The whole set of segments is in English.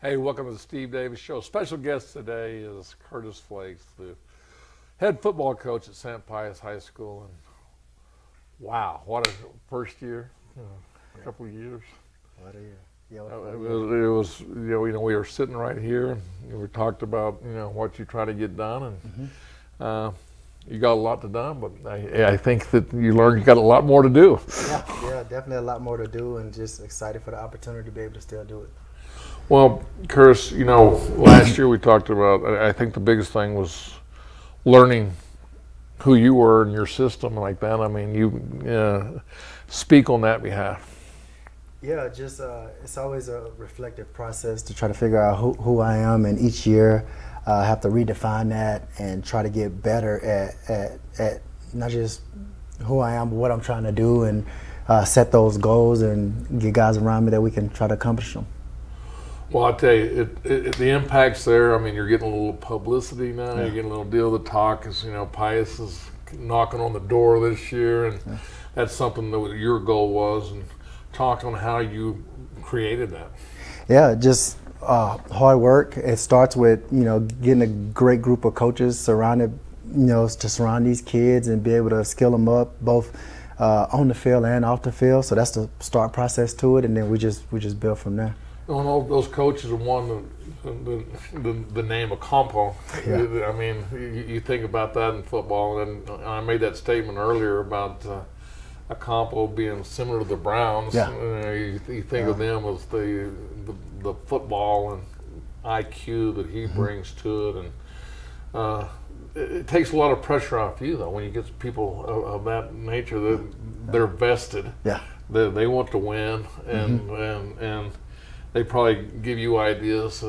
Hey, welcome to the Steve Davis Show. Special guest today is Curtis Flakes, the head football coach at St. Pius High School. And wow, what a first year, a couple of years. What a year. Yeah, It was we were sitting right here and we talked about, what you try to get done. And you got a lot to done, but I think that you learned you got a lot more to do. Yeah, definitely a lot more to do, and just excited for the opportunity to be able to still do it. Well, Curtis, last year we talked about, I think the biggest thing was learning who you were in your system like that. I mean, you speak on that behalf. Yeah, just it's always a reflective process to try to figure out who I am, and each year I have to redefine that and try to get better at not just who I am, but what I'm trying to do, and set those goals and get guys around me that we can try to accomplish them. Well, I tell you, the impact's there. I mean, you're getting a little publicity now. Yeah. You're getting a little deal to talk. As Pius is knocking on the door this year, and that's something that your goal was. And talk on how you created that. Yeah, just hard work. It starts with getting a great group of coaches surrounded, to surround these kids and be able to skill them up both on the field and off the field. So that's the start process to it, and then we just build from there. All those coaches have won the name of Compo. Yeah. I mean, you think about that in football, and I made that statement earlier about a Compo being similar to the Browns. Yeah. You think of them as the football and IQ that he brings to it, and it takes a lot of pressure off you though when you get people of that nature that they're vested. Yeah. They want to win, and they probably give you ideas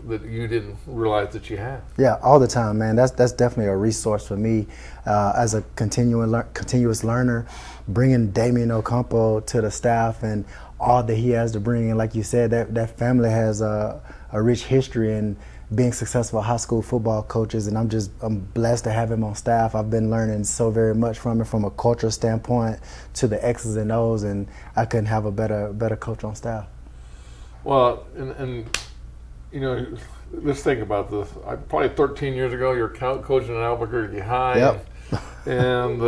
that you didn't realize that you had. Yeah, all the time, man. That's definitely a resource for me as a continuous learner. Bringing Damian Ocampo to the staff and all that he has to bring, and like you said, that family has a rich history in being successful high school football coaches, and I'm blessed to have him on staff. I've been learning so very much from him, from a cultural standpoint to the X's and O's, and I couldn't have a better coach on staff. Well, and let's think about this. Probably 13 years ago, you're coaching at Albuquerque High. Yep. And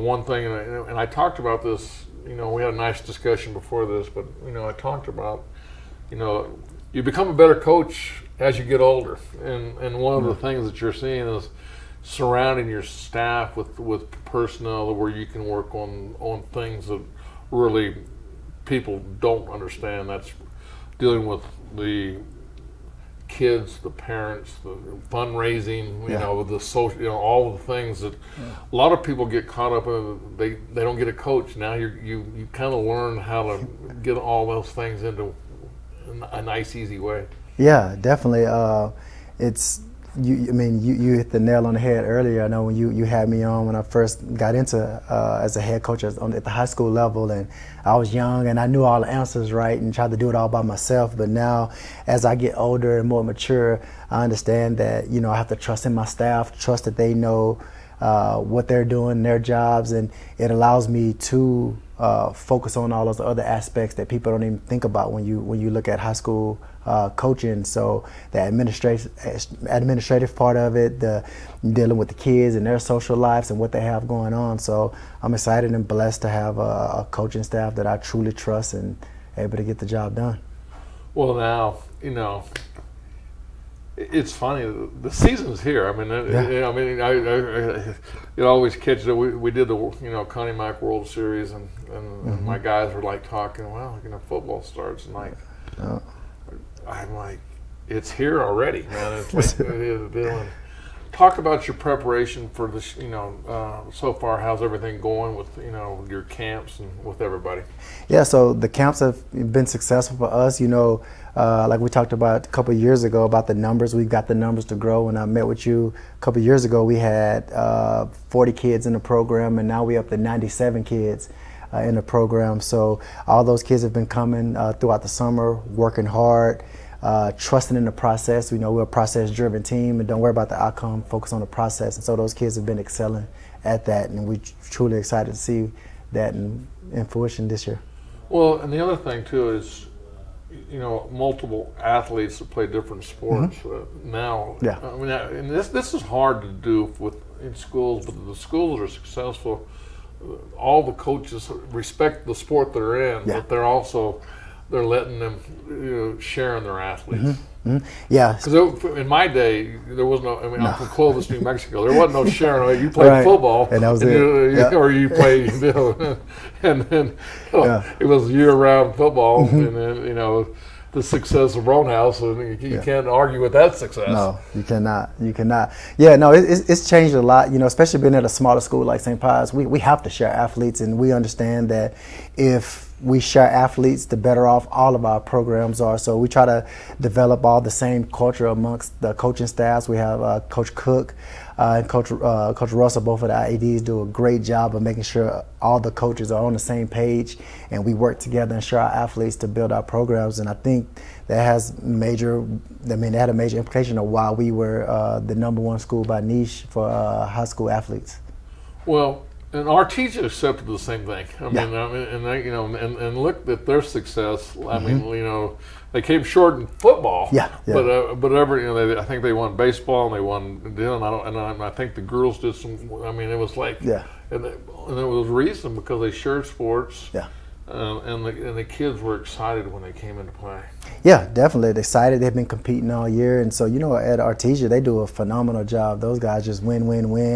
one thing, and I talked about this, we had a nice discussion before this, but, I talked about, you become a better coach as you get older. And one of the things that you're seeing is surrounding your staff with personnel where you can work on things that really people don't understand. That's dealing with the kids, the parents, the fundraising, the social, all of the things that a lot of people get caught up in. They don't get a coach. Now you kind of learn how to get all those things into a nice, easy way. Yeah, definitely. It's you hit the nail on the head earlier. I know when you had me on when I first got into as a head coach at the high school level, and I was young and I knew all the answers right and tried to do it all by myself. But now, as I get older and more mature, I understand that I have to trust in my staff, trust that they know what they're doing, their jobs, and it allows me to focus on all those other aspects that people don't even think about when you look at high school coaching. So the administrative part of it, the dealing with the kids and their social lives and what they have going on. So I'm excited and blessed to have a coaching staff that I truly trust and able to get the job done. Well, now it's funny. The season's here. I mean, it always catches it. We did the Connie Mack World Series, and my guys were like talking. Well, football starts, and I'm like, it's here already, man. It's like it is a deal. And talk about your preparation for this. So far, how's everything going with your camps and with everybody? Yeah, so the camps have been successful for us. Like we talked about a couple of years ago about the numbers. We've got the numbers to grow. When I met with you a couple of years ago, we had 40 kids in the program, and now we're up to 97 kids in the program. So all those kids have been coming throughout the summer, working hard, trusting in the process. We're a process-driven team, and don't worry about the outcome, focus on the process. And so those kids have been excelling at that, and we're truly excited to see that in fruition this year. Well, and the other thing too is multiple athletes that play different sports now. Yeah. I mean, and this is hard to do in schools, but the schools that are successful, all the coaches respect the sport they're in, but they're letting them share in their athletes. Yeah. Because in my day, there was no. I mean, I'm from Clovis, New Mexico. There wasn't no sharing. You played football, and that was or you played, and then it was year-round football, and then the success of Roundhouse, and you can't argue with that success. No, you cannot. You cannot. Yeah, no, it's changed a lot. Especially being at a smaller school like St. Pius, we have to share athletes, and we understand that if we share athletes, the better off all of our programs are. So we try to develop all the same culture amongst the coaching staffs. We have Coach Cook and Coach Russell, both of the IADs, do a great job of making sure all the coaches are on the same page, and we work together and share our athletes to build our programs. And I think that has that had a major implication of why we were the #1 school by niche for high school athletes. Well, and our teachers accepted the same thing. I mean, and they, and looked at their success. I mean, they came short in football. But I think they won baseball and they won. I think the girls did some. I mean, it was like and it was reason because they shared sports. Yeah. And the kids were excited when they came into play. Yeah, definitely. They're excited. They've been competing all year. And so, at Artesia, they do a phenomenal job. Those guys just win.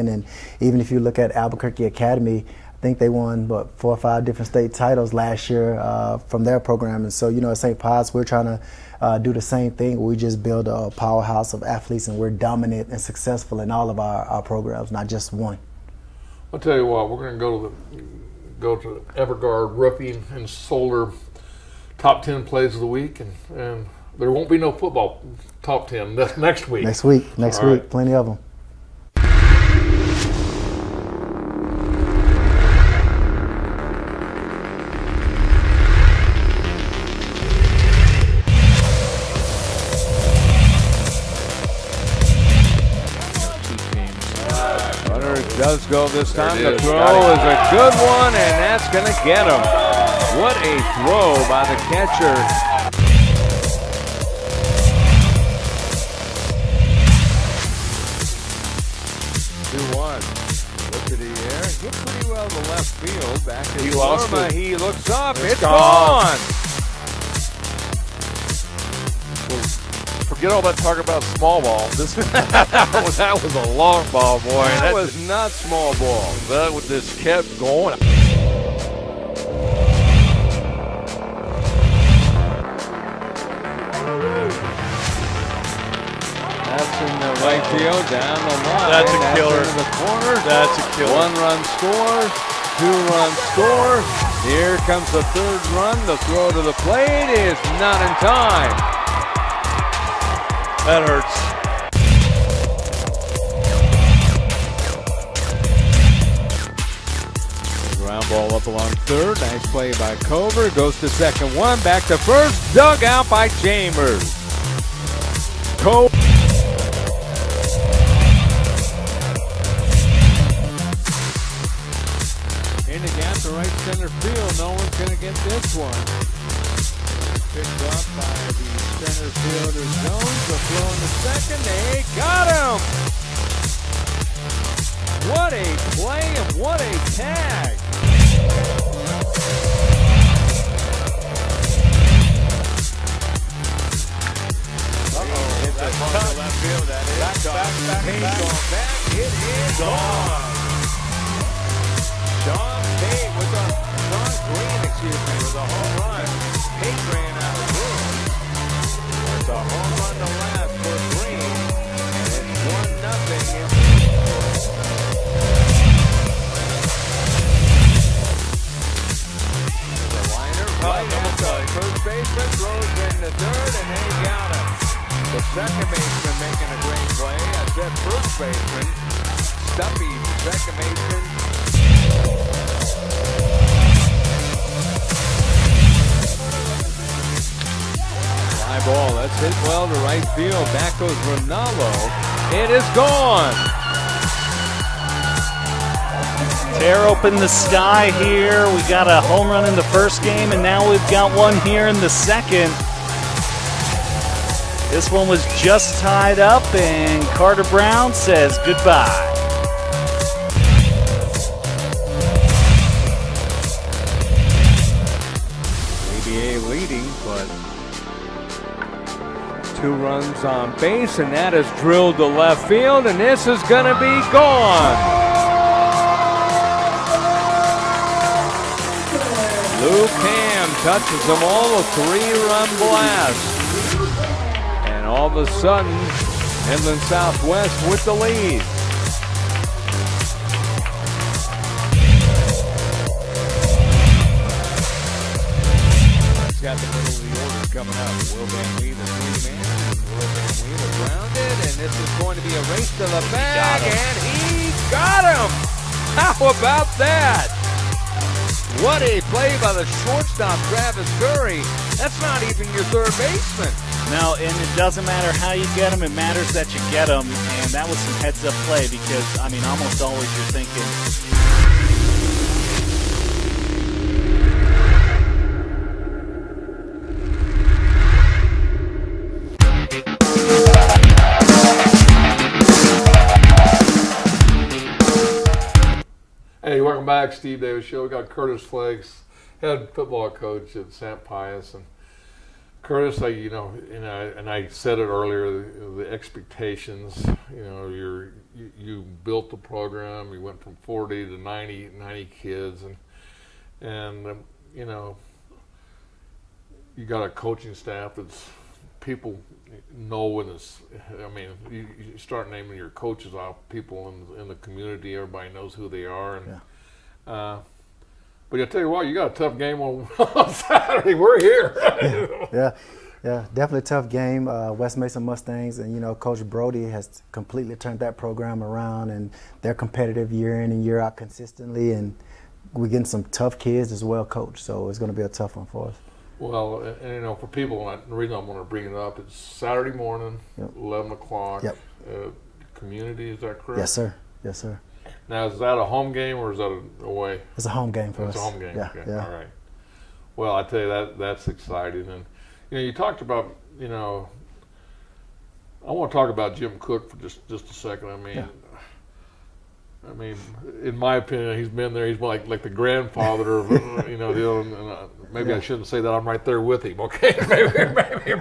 And even if you look at Albuquerque Academy, I think they won, 4 or 5 different state titles last year from their program. And so, at St. Pius, we're trying to do the same thing. We just build a powerhouse of athletes, and we're dominant and successful in all of our programs, not just one. I'll tell you what, we're going to go to Everguard Roofing and Solar top 10 plays of the week, and there won't be no football top 10. That's next week. Next week, plenty of them. Does go this time. The throw is a good one, and that's going to get him. What a throw by the catcher. 2-1. Look to the air. Hit pretty well to left field. Back to Lorma. He looks up. It's gone. Forget all that talk about small ball. That was a long ball, boy. That was not small ball. That just kept going. That's in the right field, down the line. That's a killer. Into the corner. That's a killer. 1-run score, 2-run score. Here comes the 3rd run. The throw to the plate is not in time. That hurts. Ground ball up along 3rd. Nice play by Cover. Goes to 2nd one. Back to 1st. Dug out by Chambers. In the gap to right center field. No one's going to get this one. Picked up by the center fielder Jones. The throw in the 2nd. They got him! What a play and what a tag! That's tough. Left field, that is. Back. It is gone. Sean Green, with a home run. Pate ran out of room. It's a home run to left for Green, and it's 1-0. The liner right at the first baseman, throws into 3rd, and they got him. The second baseman making a great play. I said first baseman. Stumpy, second baseman. Fly ball, that's hit well to right field. Back goes Ronaldo. It is gone. Tear open the sky here. We got a home run in the first game, and now we've got one here in the second. This one was just tied up, and Carter Brown says goodbye. ABA leading, but 2 runs on base, and that is drilled to left field, and this is going to be gone. Luke Ham touches them all, a 3-run blast. And all of a sudden, Midland Southwest with the lead. He's got the middle of the order coming up. Will Van Lee, the 3-man. Will Van Lee grounded, and this is going to be a race to the bag, and he got him! How about that? What a play by the shortstop, Travis Curry. That's not even your third baseman. No, and it doesn't matter how you get them. It matters that you get them, and that was some heads-up play because, I mean, almost always you're thinking, Hey, welcome back, Steve Davis Show. We got Curtis Flakes, head football coach at St. Pius, and Curtis, I said it earlier, the expectations. You built the program. You went from 40 to 90 kids, and you got a coaching staff that's people know when it's. I mean, you start naming your coaches off, people in the community. Everybody knows who they are, and. Yeah. But I tell you what, you got a tough game on Saturday. We're here. Yeah, definitely a tough game. West Mesa Mustangs, and Coach Brody has completely turned that program around, and they're competitive year in and year out consistently, and we're getting some tough kids as well, Coach. So it's going to be a tough one for us. Well, and for people, the reason I want to bring it up, it's Saturday morning, 11 o'clock. Yep. Community, is that correct? Yes, sir. Yes, sir. Now, is that a home game or is that an away? It's a home game for us. It's a home game. Yeah, Okay. yeah. All right. Well, I tell you that's exciting, and you talked about I want to talk about Jim Cook for just a second. I mean, in my opinion, he's been there. He's like the grandfather of maybe I shouldn't say that. I'm right there with him. Okay, maybe,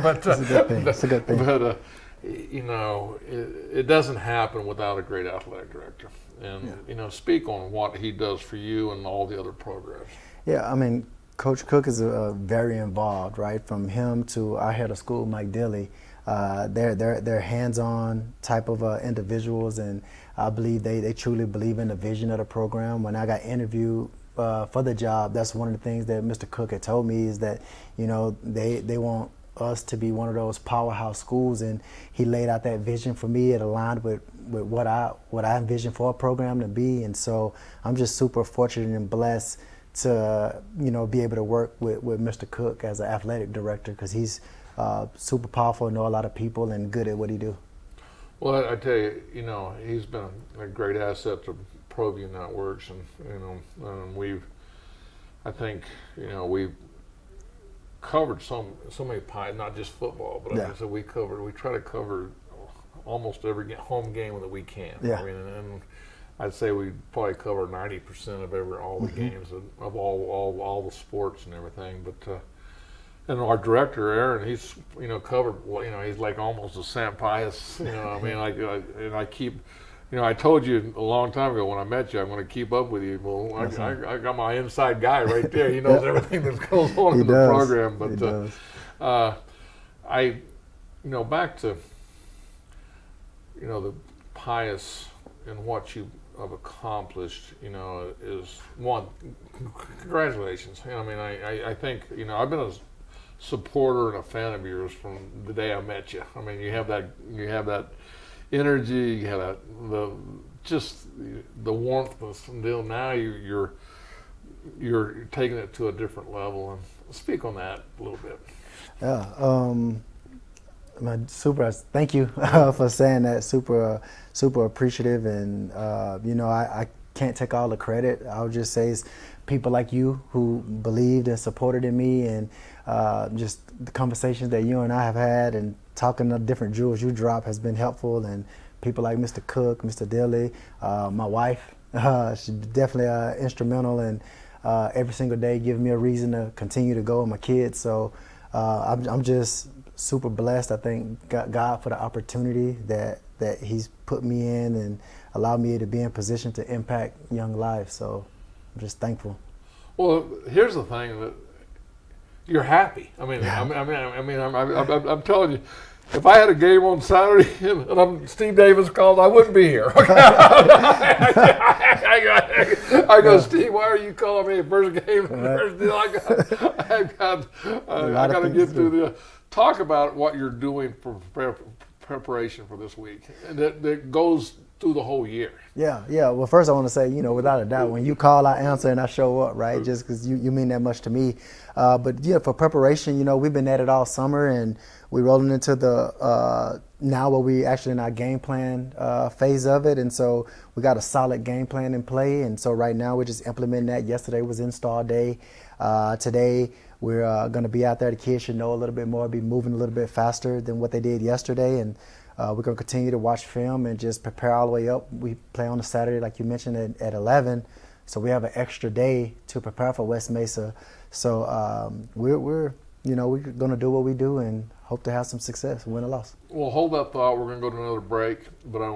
but It's a good thing. It's a good thing. But it doesn't happen without a great athletic director. And speak on what he does for you and all the other programs. Yeah, I mean, Coach Cook is very involved, right? From him to our head of school, Mike Dilly. They're hands-on type of individuals, and I believe they truly believe in the vision of the program. When I got interviewed for the job, that's one of the things that Mr. Cook had told me is that they want us to be one of those powerhouse schools, and he laid out that vision for me. It aligned with what I envisioned for a program to be, and so I'm just super fortunate and blessed to be able to work with Mr. Cook as an athletic director, because he's super powerful, know a lot of people, and good at what he do. Well, I tell you, he's been a great asset to ProView Networks, and we've covered so many not just football, but Yeah. we try to cover almost every home game that we can. Yeah. And I'd say we probably cover 90% of all the games of all the sports and everything. But and our director Aaron, he's covered. He's like almost a St. Pius. I keep. I told you a long time ago when I met you, I'm going to keep up with you. Well, I got my inside guy right there. He knows everything that goes on in the program. But back to the Pius and what you have accomplished. Is one. Congratulations. I think I've been a supporter and a fan of yours from the day I met you. I mean, you have that energy, you have the warmth until now you're taking it to a different level. And speak on that a little bit. Yeah, thank you for saying that. Super appreciative, and I can't take all the credit. I would just say it's people like you who believed and supported in me, and just the conversations that you and I have had and talking the different jewels you drop has been helpful. And people like Mr. Cook, Mr. Dilly, my wife, she's definitely instrumental in every single day giving me a reason to continue to go, and my kids. So I'm just super blessed. I thank God for the opportunity that He's put me in and allowed me to be in position to impact young lives. So I'm just thankful. Well, here's the thing, that you're happy. I mean, Yeah. I'm telling you, if I had a game on Saturday and Steve Davis called, I wouldn't be here. I go, Steve, why are you calling me? First game, first deal. I got to get through the talk about what you're doing for preparation for this week, and that goes through the whole year. Yeah. Well, first I want to say, without a doubt, when you call, I answer and I show up, right? Just because you mean that much to me. But yeah, for preparation, we've been at it all summer, and we're rolling into the now where we actually in our game plan phase of it, and so we got a solid game plan in play. And so right now we're just implementing that. Yesterday was install day. Today we're going to be out there. The kids should know a little bit more, be moving a little bit faster than what they did yesterday, and we're going to continue to watch film and just prepare all the way up. We play on a Saturday, like you mentioned, at 11, so we have an extra day to prepare for West Mesa. So we're going to do what we do and hope to have some success, win or loss. Well, hold that thought. We're going to go to another break, but I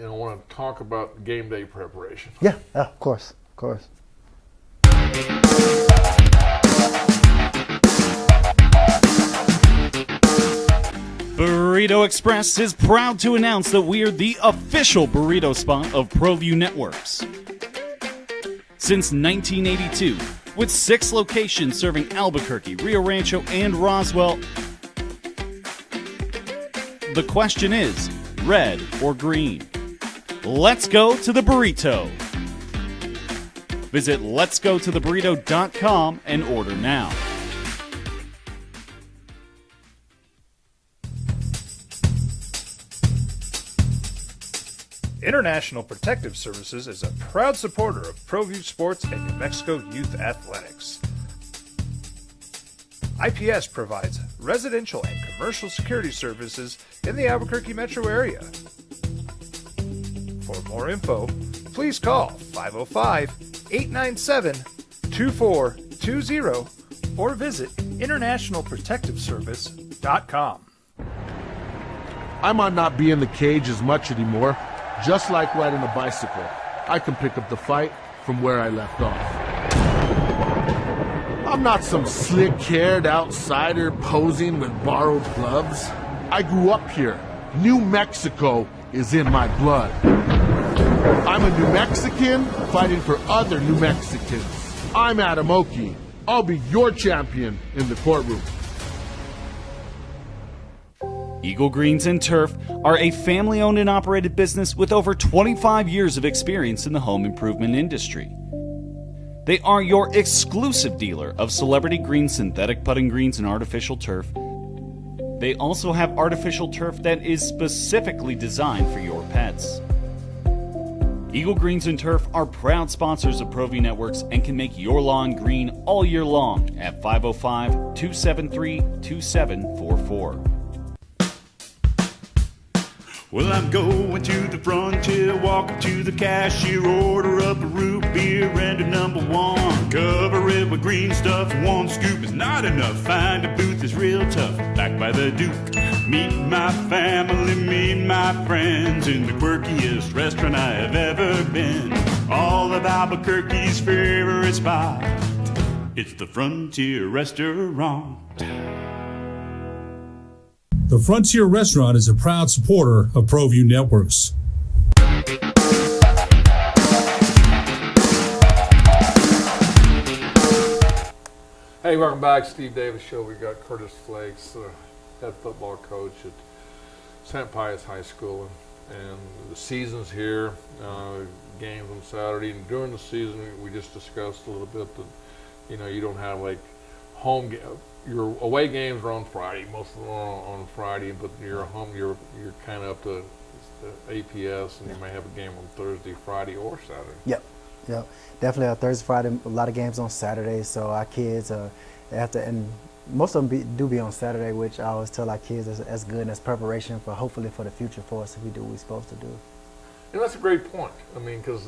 want to talk about game day preparation. Yeah, of course. Burrito Express is proud to announce that we are the official burrito spot of ProView Networks. Since 1982, with 6 locations serving Albuquerque, Rio Rancho, and Roswell, the question is, red or green? Let's go to the burrito. Visit letsgototheburrito.com and order now. International Protective Services is a proud supporter of ProView Sports and New Mexico Youth Athletics. IPS provides residential and commercial security services in the Albuquerque metro area. For more info, please call 505-897-2420 or visit internationalprotectiveservice.com. I might not be in the cage as much anymore. Just like riding a bicycle, I can pick up the fight from where I left off. I'm not some slick-haired outsider posing with borrowed gloves. I grew up here. New Mexico is in my blood. I'm a New Mexican fighting for other New Mexicans. I'm Adam Oki. I'll be your champion in the courtroom. Eagle Greens and Turf are a family-owned and operated business with over 25 years of experience in the home improvement industry. They are your exclusive dealer of celebrity green, synthetic putting greens, and artificial turf. They also have artificial turf that is specifically designed for your pets. Eagle Greens and Turf are proud sponsors of ProView Networks and can make your lawn green all year long at 505-273-2744. Well, I'm going to the frontier, walk up to the cashier, order up a root beer and a number 1. Cover it with green stuff, 1 scoop is not enough. Find a booth is real tough, back by the Duke. Meet my family, meet my friends in the quirkiest restaurant I have ever been. All of Albuquerque's favorite spot, it's the Frontier Restaurant. The Frontier Restaurant is a proud supporter of ProView Networks. Hey, welcome back, Steve Davis Show. We got Curtis Flakes, head football coach at St. Pius High School, and the season's here. Games on Saturday, and during the season, we just discussed a little bit that you don't have like home game. Your away games are on Friday, most of them are on Friday, but you're home. You're kind of up to APS, and you may have a game on Thursday, Friday, or Saturday. Yep. Yep, definitely. Thursday, Friday, a lot of games on Saturday. So our kids they have to, and most of them do be on Saturday, which I always tell our kids is as good as preparation for hopefully for the future for us if we do what we're supposed to do. And that's a great point. I mean, because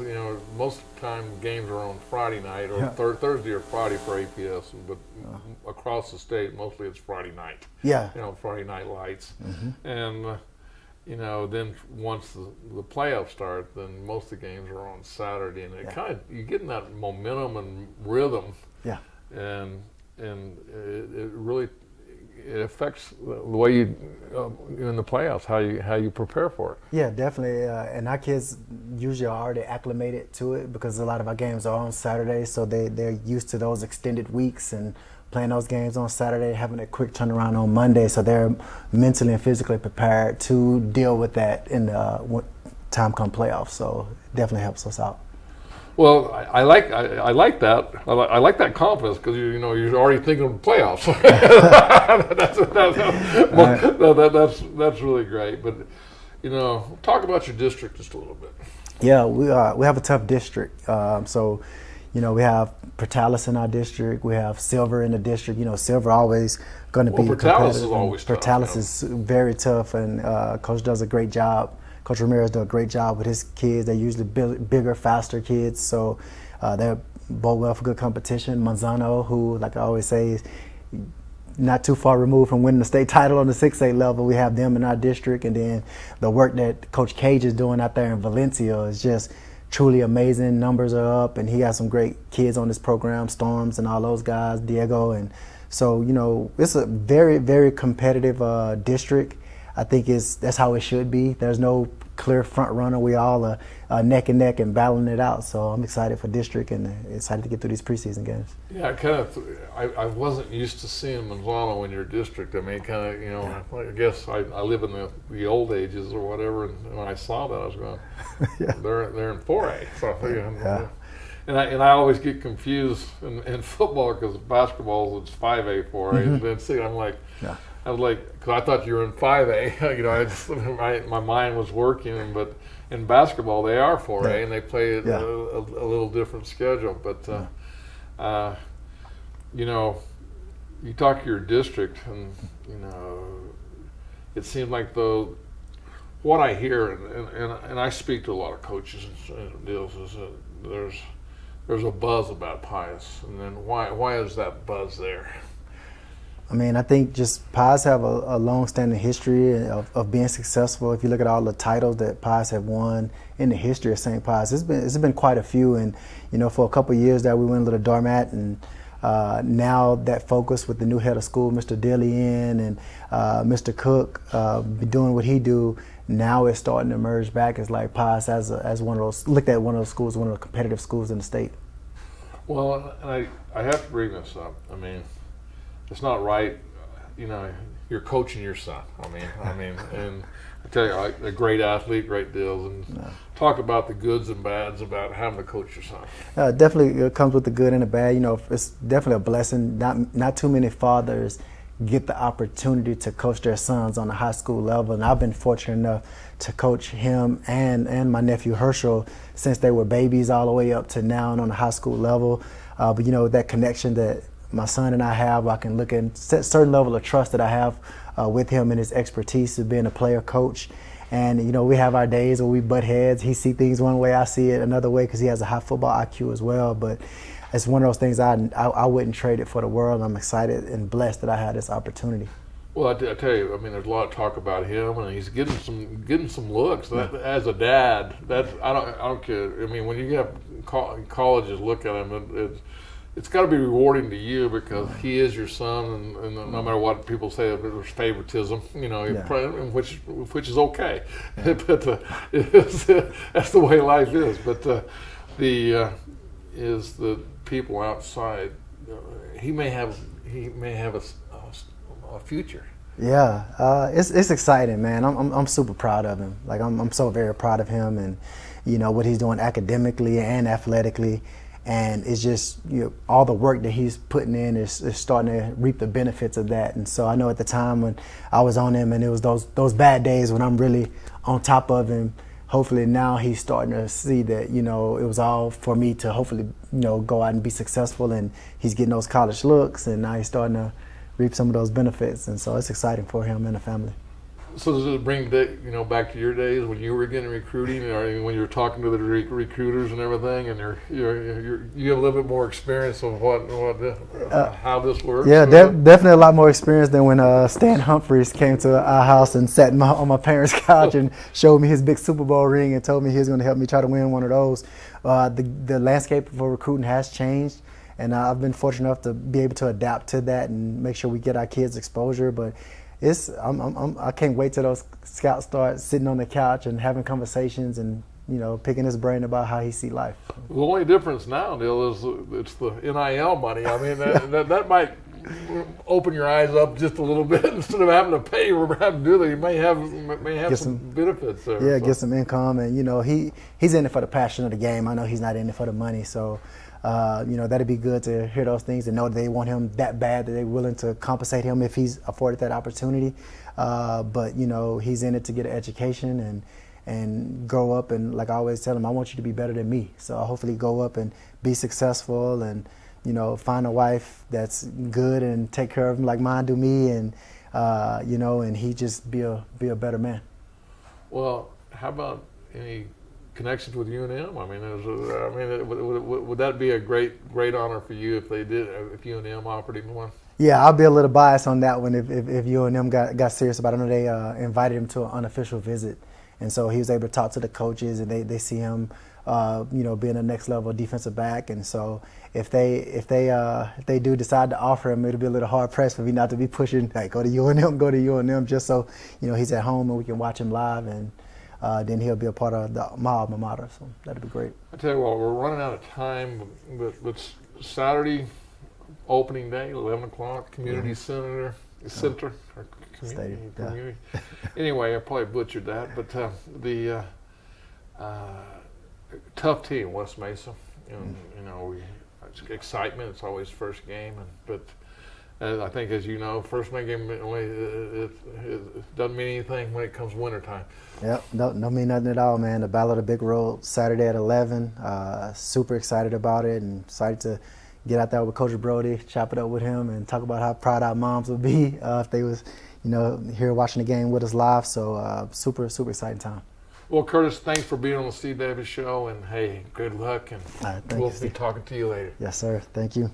most of the time games are on Friday night or Thursday or Friday for APS, but across the state mostly it's Friday night. Yeah. Friday night lights, and then once the playoffs start, then most of the games are on Saturday, and it kind of you get in that momentum and rhythm. Yeah. And it really affects the way you in the playoffs how you prepare for it. Yeah, definitely. And our kids usually are already acclimated to it because a lot of our games are on Saturday, so they're used to those extended weeks and playing those games on Saturday, having a quick turnaround on Monday, so they're mentally and physically prepared to deal with that in the time come playoffs. So it definitely helps us out. Well, I like that. I like that confidence because you're already thinking of the playoffs. That's really great. But talk about your district just a little bit. Yeah, we have a tough district. So we have Portales in our district. We have Silver in the district. Silver always going to be Portales is always tough. Portales is very tough, and Coach does a great job. Coach Ramirez does a great job with his kids. They're usually bigger, faster kids, so they're both well for good competition. Manzano, who, like I always say, is not too far removed from winning the state title on the 6A level. We have them in our district, and then the work that Coach Cage is doing out there in Valencia is just truly amazing. Numbers are up, and he has some great kids on this program, Storms and all those guys, Diego. And so, it's a very, very competitive district. I think that's how it should be. There's no clear front runner. We all are neck and neck and battling it out. So I'm excited for district and excited to get through these preseason games. Yeah, I wasn't used to seeing Manzano in your district. I mean, I guess I live in the old ages or whatever, and when I saw that, I was going, they're in 4A. So, And I always get confused in football because basketball it's 5A, 4A, and then I'm like. Yeah. I was like, because I thought you were in 5A. My mind was working, but in basketball they are 4A and they play a little different schedule. But you talk to your district, and it seems like what I hear, and I speak to a lot of coaches and deals, is that there's a buzz about Pius, and then why is that buzz there? I mean, I think just Pius have a long-standing history of being successful. If you look at all the titles that Pius have won in the history of St. Pius, it's been quite a few. And for a couple of years there, we went a little dormant, and now that focus with the new head of school, Mr. Dillian, and Mr. Cook, doing what he do, now it's starting to emerge back as like Pius as one of those, looked at one of those schools, one of the competitive schools in the state. Well, I have to bring this up. I mean, it's not right, you're coaching your son. I mean, and I tell you, a great athlete, great deals, and talk about the goods and bads about having to coach your son. Definitely, it comes with the good and the bad. It's definitely a blessing. Not too many fathers get the opportunity to coach their sons on a high school level, and I've been fortunate enough to coach him and my nephew Herschel since they were babies all the way up to now and on the high school level. But that connection that my son and I have, I can look at certain level of trust that I have with him and his expertise of being a player coach. And we have our days where we butt heads. He sees things one way, I see it another way because he has a high football IQ as well. But it's one of those things I wouldn't trade it for the world. I'm excited and blessed that I had this opportunity. Well, I tell you, I mean, there's a lot of talk about him, and he's getting some looks. As a dad, I don't care. I mean, when you have colleges look at him, it's got to be rewarding to you because he is your son, and no matter what people say, there's favoritism, which is okay. But that's the way life is. But is the people outside, he may have a future. Yeah, it's exciting, man. I'm super proud of him. Like I'm so very proud of him, and what he's doing academically and athletically. And it's just all the work that he's putting in is starting to reap the benefits of that. And so I know at the time when I was on him, and it was those bad days when I'm really on top of him, hopefully now he's starting to see that, you know, it was all for me to hopefully, you know, go out and be successful, and he's getting those college looks, and now he's starting to reap some of those benefits, and so it's exciting for him and the family. So does it bring back to your days when you were getting recruiting, or when you were talking to the recruiters and everything, and you have a little bit more experience of how this works? Yeah, definitely a lot more experience than when Stan Humphries came to our house and sat on my parents' couch and showed me his big Super Bowl ring and told me he was going to help me try to win one of those. The landscape for recruiting has changed, and I've been fortunate enough to be able to adapt to that and make sure we get our kids exposure. But I can't wait till those scouts start sitting on the couch and having conversations and, you know, picking his brain about how he see life. The only difference now, Neil, is it's the NIL money. I mean, that might open your eyes up just a little bit. Instead of having to pay or having to do that, you may have some benefits there. Yeah, get some income, and you know, he's in it for the passion of the game. I know he's not in it for the money, so. You know, that'd be good to hear those things and know that they want him that bad that they're willing to compensate him if he's afforded that opportunity. But, you know, he's in it to get an education and grow up. And like I always tell him, I want you to be better than me. So I'll hopefully go up and be successful and, you know, find a wife that's good and take care of him like mine do me. And, you know, and he just be a better man. Well, how about any connections with UNM? I mean, would that be a great honor for you if UNM offered him one? Yeah, I'll be a little biased on that one if UNM got serious about it. I know they invited him to an unofficial visit, and so he was able to talk to the coaches, and they see him, you know, being a next level defensive back. And so if they do decide to offer him, it'll be a little hard pressed for me not to be pushing, like, go to UNM, just so, you know, he's at home and we can watch him live, and then he'll be a part of my alma mater, so that'd be great. I tell you what, we're running out of time, but Saturday, opening day, 11 o'clock, community center, or community. Anyway, I probably butchered that, but the tough team, West Mesa. You know, excitement. It's always first game, but. I think, as you know, first night game it doesn't mean anything when it comes wintertime. Yep, don't mean nothing at all, man. The Battle of the Big Road, Saturday at 11. Super excited about it, and excited to get out there with Coach Brody, chop it up with him, and talk about how proud our moms would be if they was, you know, here watching the game with us live. So super exciting time. Well, Curtis, thanks for being on the Steve Davis Show, and hey, good luck, and we'll be talking to you later. Yes, sir. Thank you.